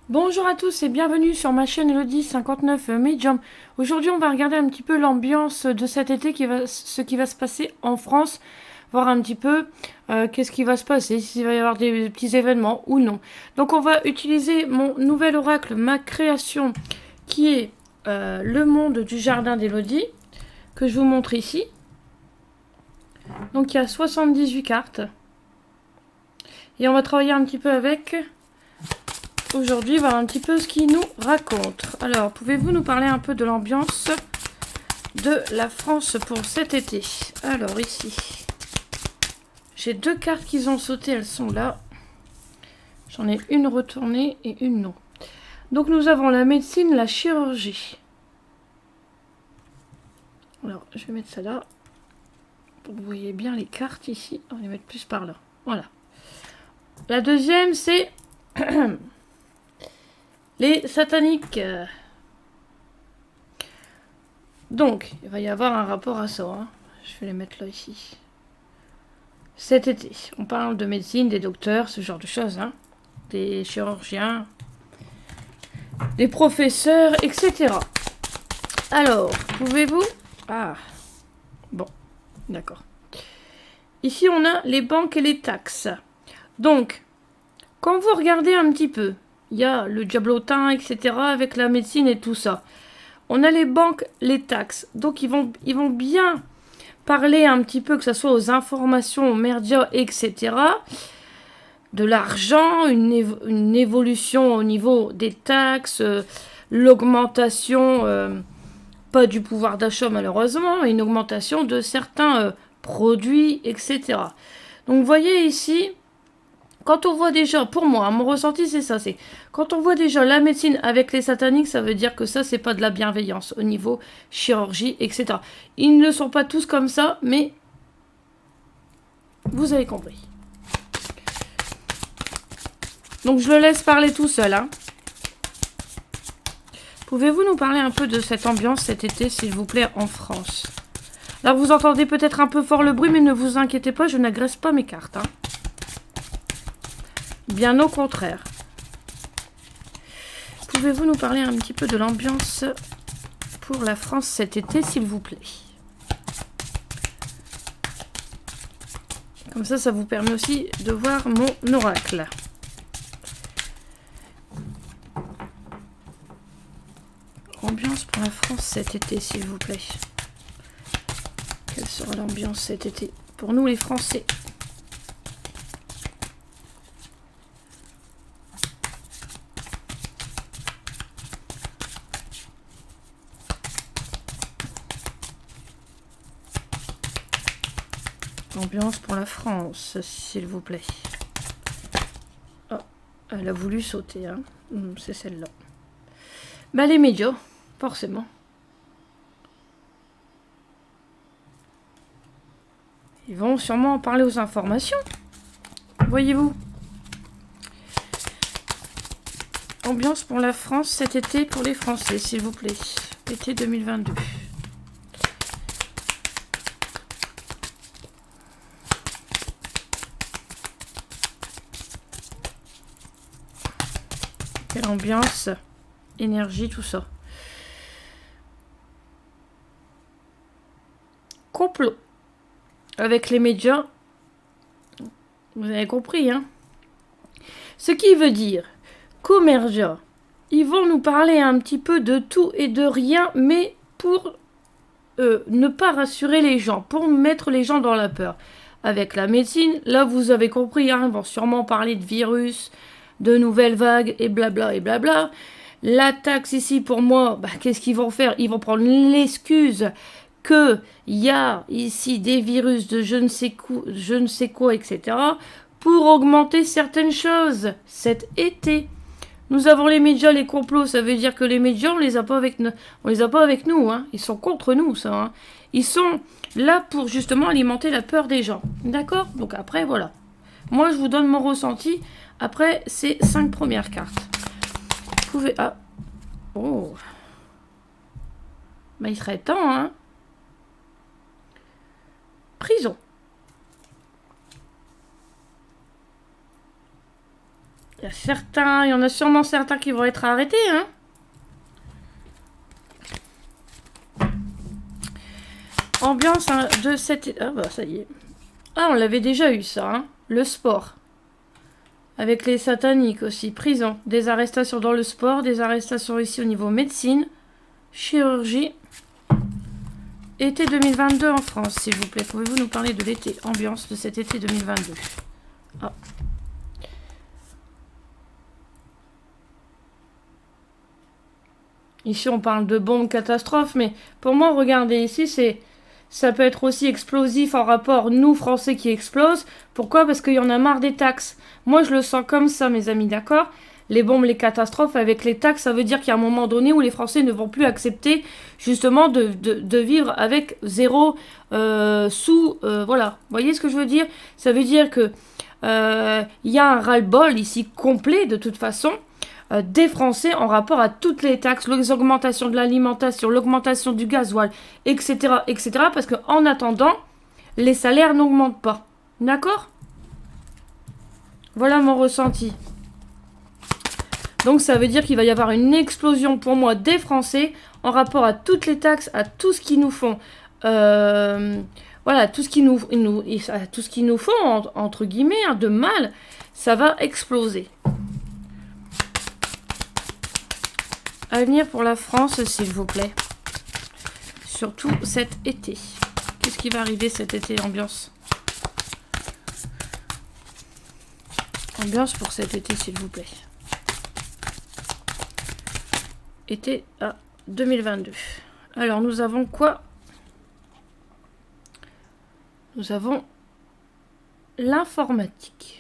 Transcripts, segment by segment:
Bonjour à tous et bienvenue sur ma chaîne Elodie 59 Medium. Aujourd'hui, on va regarder un petit peu l'ambiance de cet été, ce qui va se passer en France, voir un petit peu qu'est-ce qui va se passer, s'il va y avoir des petits événements ou non. Donc, on va utiliser mon nouvel oracle, ma création, qui est le monde du jardin d'Elodie, que je vous montre ici. Donc, il y a 78 cartes. Et on va travailler un petit peu avec... Aujourd'hui, voir un petit peu ce qu'il nous raconte. Alors, pouvez-vous nous parler un peu de l'ambiance de la France pour cet été? Alors, ici, j'ai deux cartes qui ont sauté, elles sont là. J'en ai une retournée et une non. Donc, nous avons la médecine, la chirurgie. Alors, je vais mettre ça là. Pour que vous voyez bien les cartes ici. On va les mettre plus par là. Voilà. La deuxième, c'est... les sataniques. Donc, il va y avoir un rapport à ça. Hein. Je vais les mettre là, ici. Cet été, on parle de médecine, des docteurs, ce genre de choses. Hein. Des chirurgiens, des professeurs, etc. Alors, pouvez-vous... Ah, bon, d'accord. Ici, on a les banques et les taxes. Donc, quand vous regardez un petit peu, il y a le diablotin, etc., avec la médecine et tout ça. On a les banques, les taxes. Donc, ils vont bien parler un petit peu, que ce soit aux informations, aux médias, etc., de l'argent, une évolution au niveau des taxes, l'augmentation, pas du pouvoir d'achat malheureusement, mais une augmentation de certains produits, etc. Donc vous voyez ici, quand on voit déjà, pour moi, mon ressenti c'est ça, c'est quand on voit déjà la médecine avec les sataniques, ça veut dire que ça c'est pas de la bienveillance au niveau chirurgie, etc. Ils ne sont pas tous comme ça, mais vous avez compris. Donc je le laisse parler tout seul. Hein. Pouvez-vous nous parler un peu de cette ambiance cet été, s'il vous plaît, en France? Alors vous entendez peut-être un peu fort le bruit, mais ne vous inquiétez pas, je n'agresse pas mes cartes. Hein. Bien au contraire. Pouvez-vous nous parler un petit peu de l'ambiance pour la France cet été, s'il vous plaît? Comme ça vous permet aussi de voir mon oracle. Ambiance pour la France cet été, s'il vous plaît. Quelle sera l'ambiance cet été pour nous les Français? Ambiance pour la France, s'il vous plaît. Oh, elle a voulu sauter, hein. C'est celle-là. Bah les médias, forcément. Ils vont sûrement en parler aux informations. Voyez-vous. Ambiance pour la France cet été pour les Français, s'il vous plaît. Été 2022. Quelle ambiance, énergie, tout ça. Complot. Avec les médias. Vous avez compris, hein? Ce qui veut dire qu'aux médias, ils vont nous parler un petit peu de tout et de rien, mais pour ne pas rassurer les gens, pour mettre les gens dans la peur. Avec la médecine, là vous avez compris, hein, ils vont sûrement parler de virus, de nouvelles vagues et blabla et blabla. La taxe ici pour moi, bah, qu'est-ce qu'ils vont faire? Ils vont prendre l'excuse qu'il y a ici des virus de je ne sais quoi, etc. pour augmenter certaines choses cet été. Nous avons les médias, les complots, ça veut dire que les médias, on les a pas avec nous, hein. Ils sont contre nous, ça. Hein. Ils sont là pour justement alimenter la peur des gens. D'accord? Donc après, voilà. Moi, je vous donne mon ressenti après ces 5 premières cartes. Vous pouvez... Ah. Oh. Bah, il serait temps, hein. Prison. il y en a sûrement certains qui vont être arrêtés, hein. Ambiance hein, de cette... Ah bah ça y est. Ah, on l'avait déjà eu ça, hein. Le sport. Avec les sataniques aussi. Prison. Des arrestations dans le sport, des arrestations ici au niveau médecine, chirurgie. Été 2022 en France, s'il vous plaît. Pouvez-vous nous parler de l'été, ambiance de cet été 2022? Ah. Ici, on parle de bombes catastrophes, mais pour moi, regardez ici, ça peut être aussi explosif en rapport, nous, Français, qui explosent. Pourquoi? Parce qu'il y en a marre des taxes. Moi, je le sens comme ça, mes amis, d'accord? Les bombes, les catastrophes, avec les taxes, ça veut dire qu'il y a un moment donné où les Français ne vont plus accepter, justement, de vivre avec zéro voilà. Vous voyez ce que je veux dire? Ça veut dire que il y a un ras-le-bol ici complet, de toute façon, des Français en rapport à toutes les taxes, les augmentations de l'alimentation, l'augmentation du gasoil, etc., etc. Parce qu'en attendant, les salaires n'augmentent pas. D'accord? Voilà mon ressenti. Donc ça veut dire qu'il va y avoir une explosion pour moi des Français en rapport à toutes les taxes, à tout ce qu'ils nous font. Voilà, tout ce qu'ils nous font, entre guillemets, hein, de mal, ça va exploser. Avenir pour la France, s'il vous plaît. Surtout cet été. Qu'est-ce qui va arriver cet été, ambiance? Ambiance pour cet été, s'il vous plaît. Été à 2022. Alors, nous avons quoi? Nous avons l'informatique.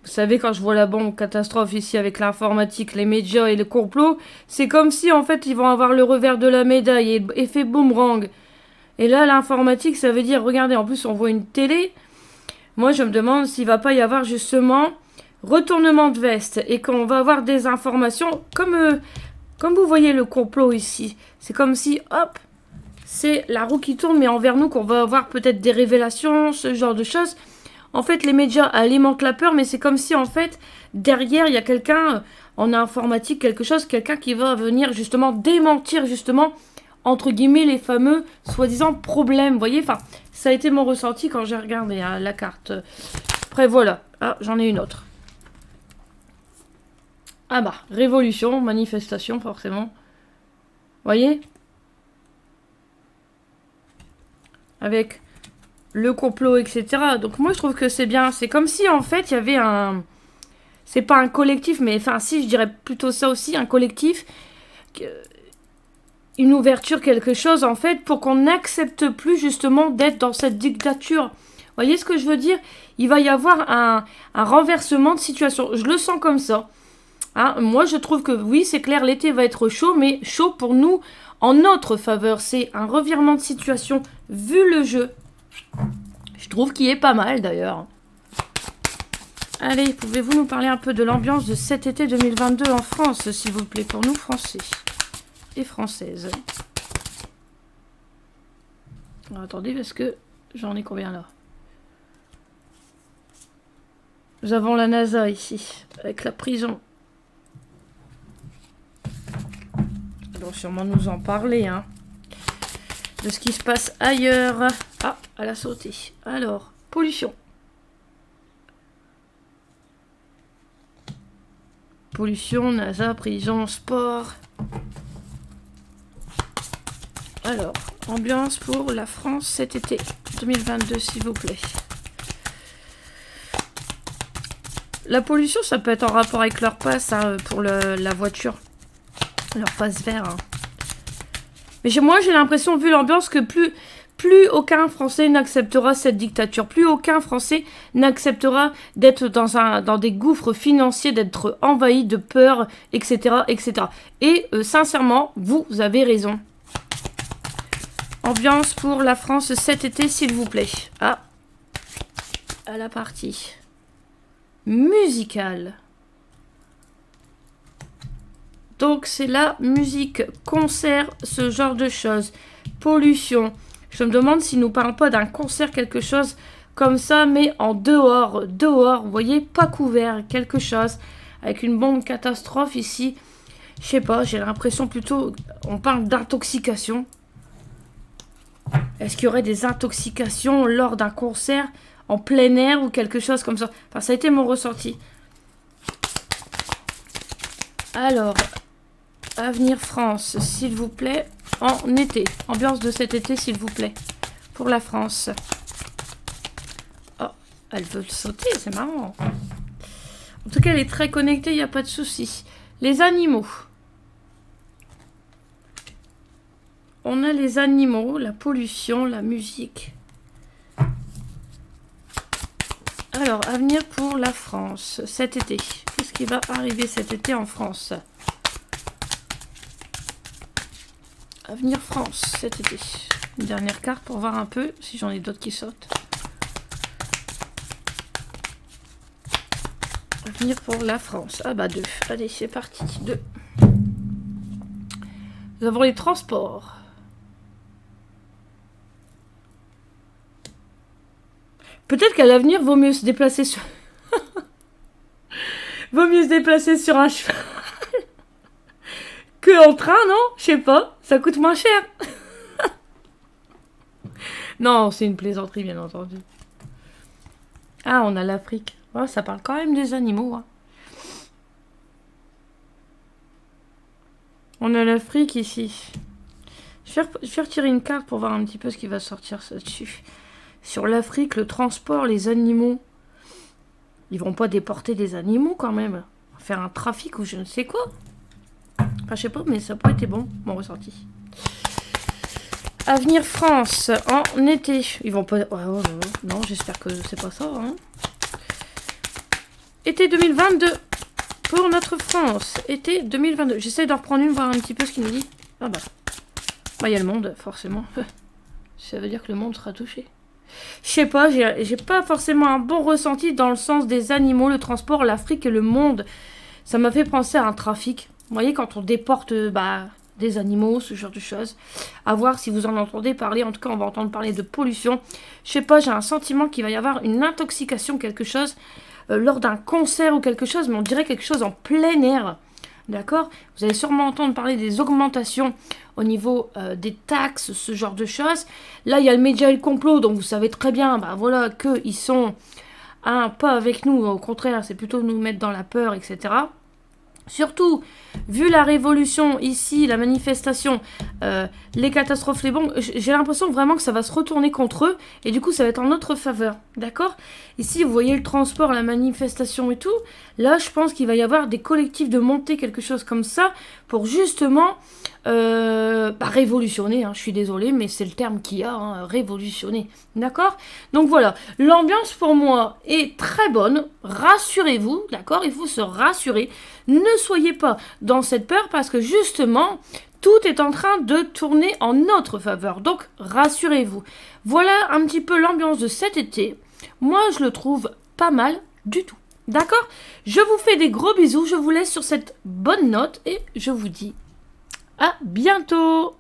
Vous savez, quand je vois la bombe catastrophe ici avec l'informatique, les médias et le complot, c'est comme si en fait ils vont avoir le revers de la médaille et effet boomerang. Et là, l'informatique, ça veut dire, regardez, en plus on voit une télé. Moi, je me demande s'il va pas y avoir justement retournement de veste et qu'on va avoir des informations comme vous voyez le complot ici. C'est comme si, hop, c'est la roue qui tourne, mais envers nous qu'on va avoir peut-être des révélations, ce genre de choses. En fait, les médias alimentent la peur, mais c'est comme si, en fait, derrière, il y a quelqu'un, en informatique, quelqu'un qui va venir, justement, démentir, justement, entre guillemets, les fameux, soi-disant, problèmes. Vous voyez, enfin, ça a été mon ressenti quand j'ai regardé hein, la carte. Après, voilà. Ah, j'en ai une autre. Ah bah, révolution, manifestation, forcément. Vous voyez? Avec le complot, etc. Donc moi, je trouve que c'est bien. C'est comme si, en fait, il y avait un... C'est pas un collectif, mais enfin, si, je dirais plutôt ça aussi, un collectif. Une ouverture, quelque chose, en fait, pour qu'on n'accepte plus, justement, d'être dans cette dictature. Vous voyez ce que je veux dire? Il va y avoir un renversement de situation. Je le sens comme ça. Hein, moi, je trouve que, oui, c'est clair, l'été va être chaud, mais chaud pour nous, en notre faveur. C'est un revirement de situation, vu le jeu. Je trouve qu'il est pas mal d'ailleurs. Allez, pouvez-vous nous parler un peu de l'ambiance de cet été 2022 en France, s'il vous plaît, pour nous Français et Françaises. Alors, attendez, parce que j'en ai combien là? Nous avons la NASA ici, avec la prison. Ils vont sûrement nous en parler, hein. De ce qui se passe ailleurs. Ah, elle a sauté. Alors, pollution. Pollution, NASA, prison, sport. Alors, ambiance pour la France cet été 2022, s'il vous plaît. La pollution, ça peut être en rapport avec leur passe hein, pour la voiture. Leur passe vert. Hein. Mais moi, j'ai l'impression, vu l'ambiance, que plus aucun Français n'acceptera cette dictature. Plus aucun Français n'acceptera d'être dans des gouffres financiers, d'être envahi de peur, etc. etc. Et sincèrement, vous avez raison. Ambiance pour la France cet été, s'il vous plaît. Ah, à la partie musicale. Donc c'est la musique, concert, ce genre de choses. Pollution, Je me demande s'il nous parle pas d'un concert, quelque chose comme ça, mais en dehors, dehors, vous voyez, pas couvert, quelque chose, avec une bombe catastrophe ici. Je sais pas, j'ai l'impression plutôt, on parle d'intoxication. Est-ce qu'il y aurait des intoxications lors d'un concert en plein air ou quelque chose comme ça? Enfin, ça a été mon ressenti. Alors, Avenir France, s'il vous plaît, en été. Ambiance de cet été, s'il vous plaît, pour la France. Oh, elle veut sauter, c'est marrant. En tout cas, elle est très connectée, il n'y a pas de souci. Les animaux. On a les animaux, la pollution, la musique. Alors, avenir pour la France, cet été. Qu'est-ce qui va arriver cet été en France? Avenir France, cet été. Une dernière carte pour voir un peu si j'en ai d'autres qui sautent. Avenir pour la France. Ah bah 2. Allez, c'est parti. 2. Nous avons les transports. Peut-être qu'à l'avenir, vaut mieux se déplacer sur... vaut mieux se déplacer sur un cheval que en train, non? Je sais pas. Ça coûte moins cher. Non, c'est une plaisanterie, bien entendu. Ah, on a l'Afrique. Oh, ça parle quand même des animaux. Hein. On a l'Afrique ici. Je vais retirer une carte pour voir un petit peu ce qui va sortir là-dessus. Sur l'Afrique, le transport, les animaux. Ils vont pas déporter des animaux quand même. Faire un trafic ou je ne sais quoi. Enfin, je sais pas, mais ça peut être bon, mon ressenti. Avenir France, en été. Ils vont pas... Oh, non, j'espère que c'est pas ça. Hein. Été 2022. Pour notre France. Été 2022. J'essaie d'en reprendre une, voir un petit peu ce qu'il nous dit. Ah bah. Bah, il y a le monde, forcément. Ça veut dire que le monde sera touché. Je sais pas, j'ai pas forcément un bon ressenti dans le sens des animaux, le transport, l'Afrique et le monde. Ça m'a fait penser à un trafic. Vous voyez, quand on déporte des animaux, ce genre de choses. À voir si vous en entendez parler. En tout cas, on va entendre parler de pollution. Je sais pas, j'ai un sentiment qu'il va y avoir une intoxication, quelque chose, lors d'un concert ou quelque chose, mais on dirait quelque chose en plein air. D'accord? Vous allez sûrement entendre parler des augmentations au niveau des taxes, ce genre de choses. Là, il y a le média et le complot, donc vous savez très bien, voilà, qu'ils sont pas avec nous. Au contraire, c'est plutôt nous mettre dans la peur, etc. Surtout, vu la révolution ici, la manifestation, les catastrophes, les bombes, j'ai l'impression vraiment que ça va se retourner contre eux et du coup ça va être en notre faveur, d'accord? Ici vous voyez le transport, la manifestation et tout, là je pense qu'il va y avoir des collectifs de montée, quelque chose comme ça, pour justement révolutionner, hein, je suis désolée mais c'est le terme qu'il y a, hein, révolutionner, d'accord? Donc voilà, l'ambiance pour moi est très bonne, rassurez-vous, d'accord? Il faut se rassurer. Ne soyez pas dans cette peur parce que justement, tout est en train de tourner en notre faveur. Donc, rassurez-vous. Voilà un petit peu l'ambiance de cet été. Moi, je le trouve pas mal du tout. D'accord? Je vous fais des gros bisous. Je vous laisse sur cette bonne note et je vous dis à bientôt.